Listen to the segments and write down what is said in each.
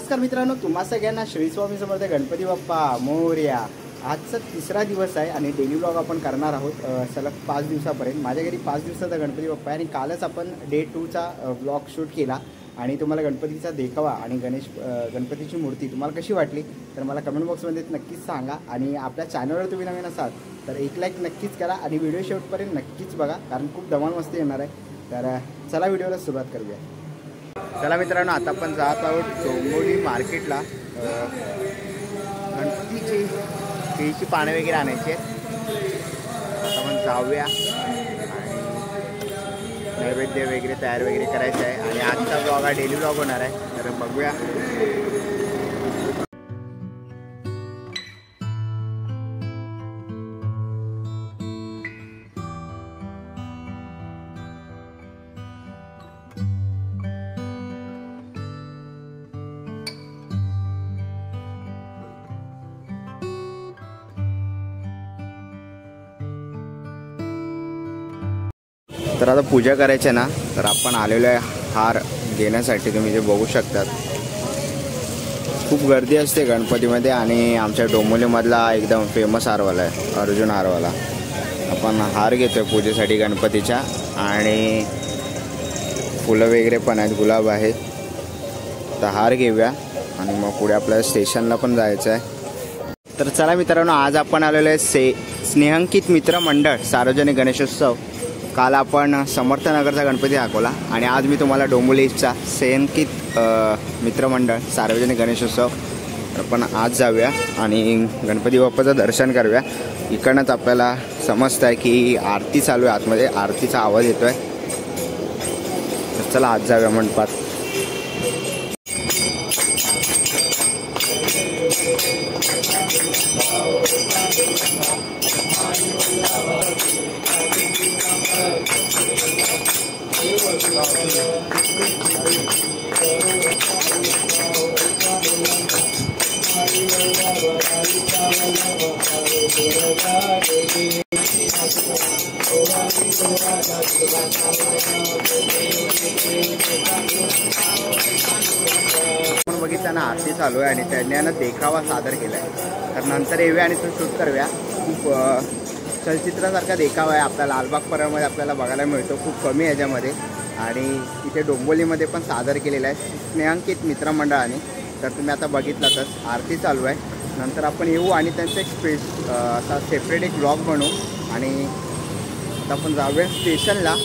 नमस्कार मित्रांनो, तुम्हा सगळ्यांना श्री स्वामी समर्थ गणपती बाप्पा मोरया। आजचा तिसरा दिवस आहे आणि डेली व्लॉग आपण करणार आहोत सलग 5 दिवसापर्यंत। माझ्या घरी 5 दिवसाचा गणपती बाप्पा आहे आणि कालच आपण डे 2 चा व्लॉग शूट केला आणि तुम्हाला गणपतीचा देखावा आणि गणपतीची मूर्ती तुम्हाला कशी वाटली तर मला कमेंट बॉक्समध्ये नक्कीच सांगा। आणि आपल्या चॅनलवर तुम्ही नवीन असाल तर एक लाईक नक्कीच करा आणि व्हिडिओ शेवटपर्यंत नक्कीच बघा, कारण खूप धमाल मस्ती येणार आहे। तर चला व्हिडिओला सुरुवात करूया। चला मित्रांनो, आता आपण जात आहोत डोंबिवली मार्केटला गणपतीची केळीची पाने वगैरे आणायची आहेत। आता आपण जाऊया आणि नैवेद्य वगैरे तयार वगैरे करायचं आहे आणि आजचा ब्लॉग हा डेली ब्लॉग होणार आहे, तर बघूया। तर आता पूजा करायची ना, तर आपण आलेलो आहे हार घेण्यासाठी। तुम्ही जे बघू शकतात खूप गर्दी असते गणपतीमध्ये आणि आमच्या डोंबिवलीमधला एकदम फेमस हारवाला आहे अर्जुन हारवाला। आपण हार घेतोय पूजेसाठी गणपतीच्या आणि फुलं वगैरे पण आहेत, गुलाब आहे। तर हार घेऊया आणि मग पुढे आपल्याला स्टेशनला पण जायचं आहे। तर चला मित्रांनो, आज आपण आलेलो आहे स्नेहांकित मित्र मंडळ सार्वजनिक गणेशोत्सव। काल आपण समर्थनगरचा गणपती दाखवला आणि आज मी तुम्हाला डोंबिवलीचा स्नेहांकित मित्रमंडळ सार्वजनिक गणेशोत्सव आपण आज जाऊया आणि गणपती बाप्पाचं दर्शन करूया। इकडनंच आपल्याला समजतं आहे की आरती चालू आहे, आतमध्ये आरतीचा आवाज येतो आहे। तर चला आज जाऊया मंडपात। आपण बघितलं ना, आरती चालू आहे आणि त्यांनी देखावा सादर केला आहे। तर नंतर येऊया आणि तो शूट करूया। खूप चलचित्रासारखा देखावा आहे, आपल्या लालबाग परळमध्ये आपल्याला बघायला मिळतो खूप कमी ह्याच्यामध्ये आणि इथे डोंबिवलीमध्ये पण सादर केलेला आहे स्नेहांकित मित्रमंडळाने। तर तुम्ही आता बघितलातच आरती चालू आहे, नंतर आपण येऊ आणि त्यांचं एक असा सेपरेट एक ब्लॉग बनवू आणि आता आपण जाऊया स्टेशनला।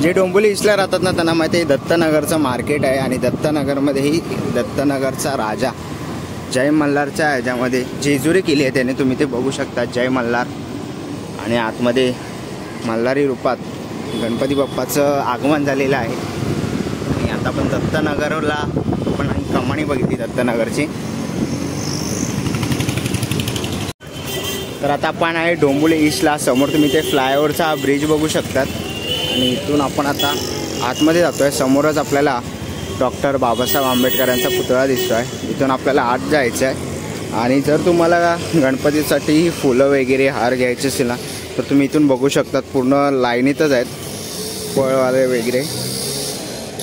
जे डोंबिवली ईस्टला राहतात ना त्यांना माहिती आहे दत्तनगरचं मार्केट आहे आणि दत्तनगरमध्येही दत्तनगरचा राजा जय मल्हारच्या ह्याच्यामध्ये जेजुरी केली आहे त्याने, तुम्ही ते बघू शकता जय मल्हार। आणि आतमध्ये मल्हारी रूपात गणपती बाप्पाचं आगमन झालेलं आहे। आणि आता आपण दत्तनगरला आपण कमानी बघितली दत्तनगरची। तर आता आपण आहे डोंबिवली ईस्टला, समोर तुम्ही ते फ्लायओव्हरचा ब्रिज बघू शकतात आणि इथून आपण आता आतमध्ये जातो आहे। समोरच आपल्याला डॉक्टर बाबासाहेब आंबेडकरांचा पुतळा दिसतो आहे, इथून आपल्याला आत जायचं आहे। आणि जर तुम्हाला गणपतीसाठी फुलं वगैरे हार घ्यायचे असेल ना तर तुम्ही इथून बघू शकतात पूर्ण लाईनीतच आहेत फळवाले वगैरे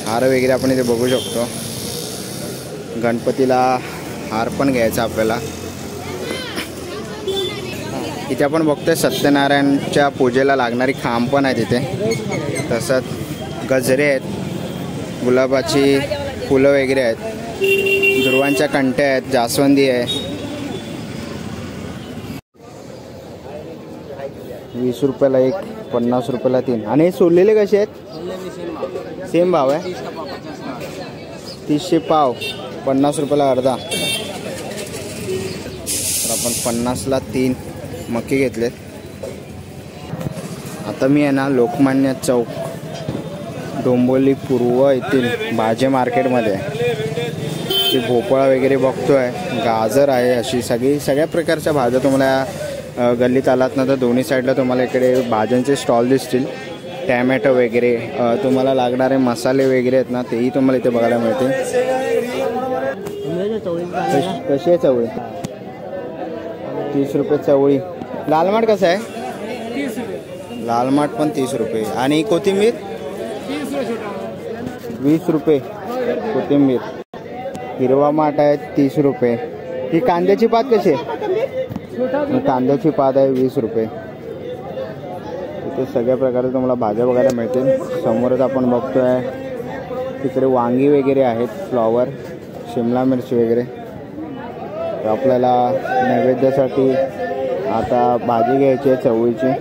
हार वगैरे आपण इथे बघू शकतो। गणपतीला हार पण घ्यायचा आपल्याला। इथे आपण बघतोय सत्यनारायणच्या पूजेला लागणारी खांब पण आहे तिथे, तसंच गजरे आहेत, गुलाबाची फुलं वगैरे आहेत, दुर्वांच्या कंट्या आहेत, जास्वंदी आहे। 20 रुपयाला एक, 50 रुपयाला 3। आणि हे सोललेले कसे आहेत? सेम भाव आहे, 30 पाव, 50 रुपयाला अर्धा। तर आपण 50ला 3 मक्के घेतलेत। आता मी आहे ना लोकमान्य चौक डोंबिवली पूर्व येथील भाजी मार्केटमध्ये ते भोपळा वगैरे बघतोय, गाजर आहे, अशी सगळ्या प्रकारच्या भाज्या तुम्हाला गल्लीत आलात ना तर दोन्ही साईडला तुम्हाला इकडे भाज्यांचे स्टॉल दिसतील। टॅमॅटो वगैरे तुम्हाला लागणारे मसाले वगैरे आहेत ना तेही तुम्हाला इथे बघायला मिळते। कशी आहे चवळी? 30 रुपये चवळी। लाल माठ कसं आहे? 30 रुपये। लाल माठ पण 30 रुपये। आणि कोथिंबीर 20 रुपये कोथिंबीर. हिरवा माठ आहे 30 रुपये. ही कांद्याची पात कशी आहे? कांद्याची पात आहे 20 रुपये. इथे सगळ्या प्रकारचे तुम्हाला भाज्या बघायला मिळतील. समोरच आपण बघतोय तिकडे वांगी वगैरे आहेत, फ्लॉवर, शिमला मिरची वगैरे. तर आपल्याला नैवेद्यासाठी आता भाजी घ्यायची आहे चवळीची.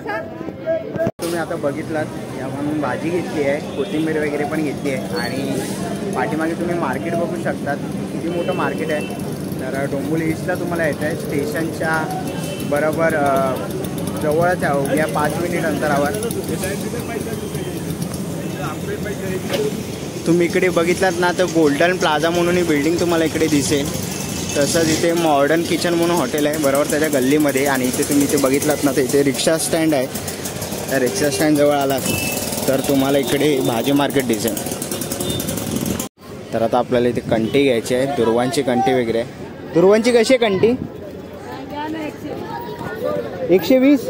तुम्ही आता बघितलात या म्हणून भाजी घेतली आहे, कोथिंबीर वगैरे पण घेतली आहे. आणि पाठीमागे तुम्ही मार्केट बघू शकतात, किती मोठं मार्केट आहे. तर डोंबिवली ईस्टला तुम्हाला येतं आहे, स्टेशनच्या बरोबर जवळच आहे, अवघ्या 5 मिनिट अंतरावर. तुम्ही इकडे बघितलात ना तर गोल्डन प्लाझा म्हणून ही बिल्डिंग तुम्हाला इकडे दिसेल. तसंच इथे मॉडर्न किचन म्हणून हॉटेल आहे बरोबर त्याच्या गल्लीमध्ये. आणि इथे तुम्ही इथे बघितलात ना तर इथे रिक्षा स्टँड आहे. त्या रिक्षा स्टँड जवळ आलात तर तुम्हाला इकडे भाजी मार्केट दिसेल. तर आता आपल्याला इथे कंटी घ्यायची आहे, दुर्वांची कंटी वगैरे आहे. दुर्वांची कशी आहे कंटी? 120.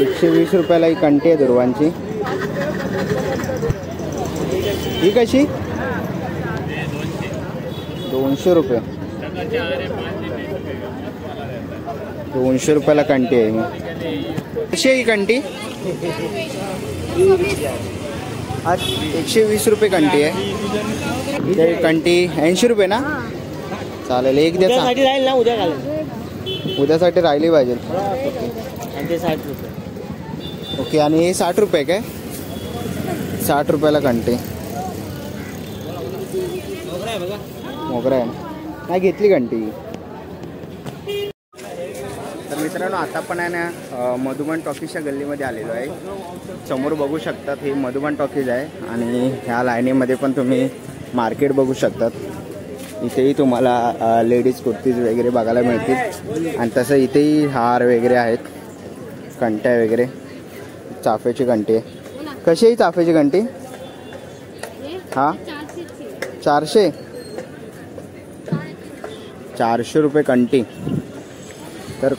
120 रुपयाला ही कंटी आहे दुर्वांची. ही कशी? 200 रुपये. 200 रुपयाला कंटी आहे ही. कशी आहे ही कंटी? आज 120 रुपये कंटी आहे. ते कंटी 80 रुपये ना? चालेल, एक द्या. राहील ना उद्या घालेल. उद्यासाठी राहिली पाहिजे. आणि ते 60 रुपये. ओके. आणि हे 60 रुपये काय? 60 रुपयाला कंटी. मोगरा आहे नाही घेतली घंटी. तर मित्रांनो आता पण आहे ना मधुबन टॉकीजच्या गल्लीमध्ये आलेलो आहे. समोर बघू शकतात हे मधुबन टॉकीज आहे. आणि ह्या लाईनीमध्ये पण तुम्ही मार्केट बघू शकतात. इथेही तुम्हाला लेडीज कुर्तीज वगैरे बघायला मिळतील. आणि तसं इथेही हार वगैरे आहेत, कंट्या वगैरे. चाफ्याची घंटी आहे. कशी आहे चाफ्याची घंटी? हां 400. 400 रुपये कंटी. तर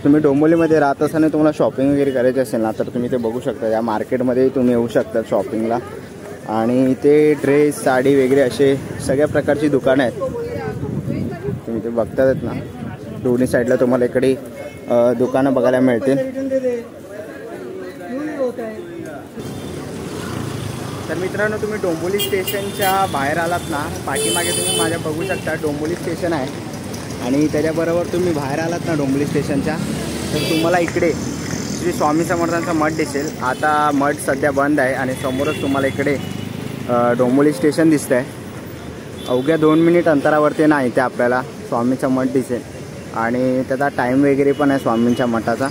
तुम्ही डोंबिवलीमध्ये राहत असताना तुम्हाला शॉपिंग वगैरे करायची असेल ना तर तुम्ही ते बघू शकता. या मार्केटमध्ये तुम्ही येऊ शकता शॉपिंगला. आणि इथे ड्रेस, साडी वगैरे असे सगळ्या प्रकारची दुकानं आहेत. तुम्ही ते बघतात ना दोन्ही साईडला तुम्हाला इकडे दुकानं बघायला मिळतील. तर मित्रांनो तुम्ही डोंबिवली स्टेशनच्या बाहेर आलात ना, पाठीमागे तुम्ही माझ्या बघू शकता डोंबिवली स्टेशन आहे. आणि त्याच्याबरोबर तुम्ही बाहेर आलात ना डोंबिवली स्टेशनच्या तर तुम्हाला इकडे श्री स्वामी समर्थांचा मठ दिसेल. आता मठ सध्या बंद आहे. आणि समोरच तुम्हाला इकडे डोंबिवली स्टेशन दिसतं आहे. अवघ्या 2 मिनिट अंतरावरती ना इथे आपल्याला स्वामीचा मठ दिसेल. आणि त्याचा टाईम वगैरे पण आहे स्वामींच्या मठाचा.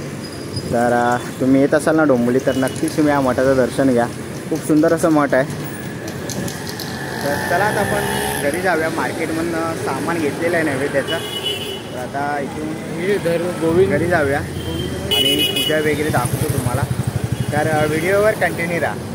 तर तुम्ही येत असाल ना डोंबिवली तर नक्कीच तुम्ही या मठाचं दर्शन घ्या. खूप सुंदर असं मठ आहे. तर चला आता आपण घरी जाऊया. मार्केटमधून सामान घेतलेलं आहे नैवेद्याचं. तर आता इथून घरी जाऊया आणि पूजा वगैरे दाखवतो तुम्हाला. तर व्हिडिओवर कंटिन्यू राहा.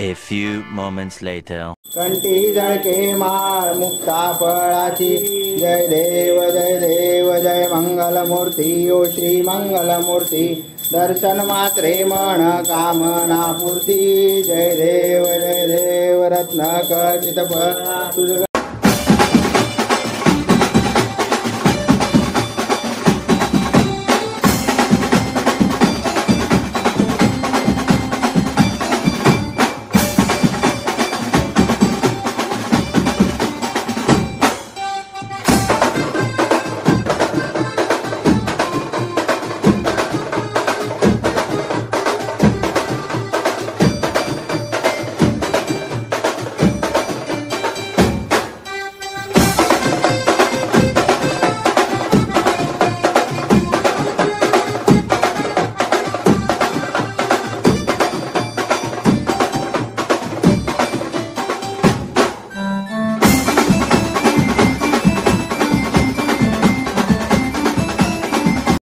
A few moments later. कंठी जळके माळ मुक्ता फळाची. जय देव जय देव जय मंगलमूर्ती ओ श्री मंगलमूर्ती. दर्शन मात्रे मन कामना पूर्ती. जय देव रत्न खचित फळा तुझ.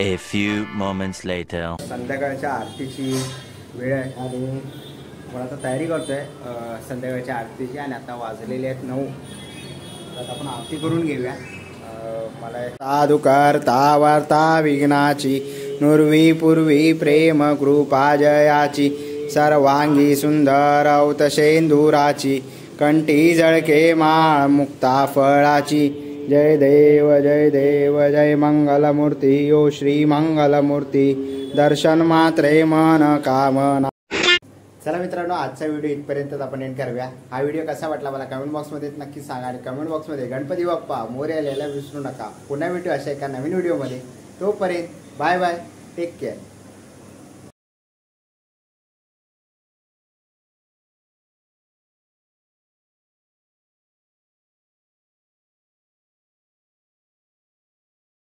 A few moments later. संध्याकाळच्या आरतीची वेळ आहे आणि मला आता तयारी करतोय संध्याकाळच्या आरतीची. आणि आता वाजलेले आहेत 9. तर आपण आरती करून घेऊया. मला साधू करता वार्ता विघ्नाची नुर्वी पूर्वी प्रेम कृपा जयाची सर्वांगी सुंदर औतशेंदुराची कंठी जळके माळ मुक्ता फळाची जय देव जय मंगलमूर्ती ओ श्री मंगलमूर्ती दर्शन मात्रे मन कामना. चला मित्रांनो, आजचा व्हिडिओ इथपर्यंतच आपण एंड करूया. हा व्हिडिओ कसा वाटला मला कमेंट बॉक्समध्ये नक्की सांगा आणि कमेंट बॉक्समध्ये गणपती बाप्पा मोरया लिहायला विसरू नका. पुन्हा भेटू अशा एका नवीन व्हिडिओमध्ये. तोपर्यंत बाय बाय, टेक केअर.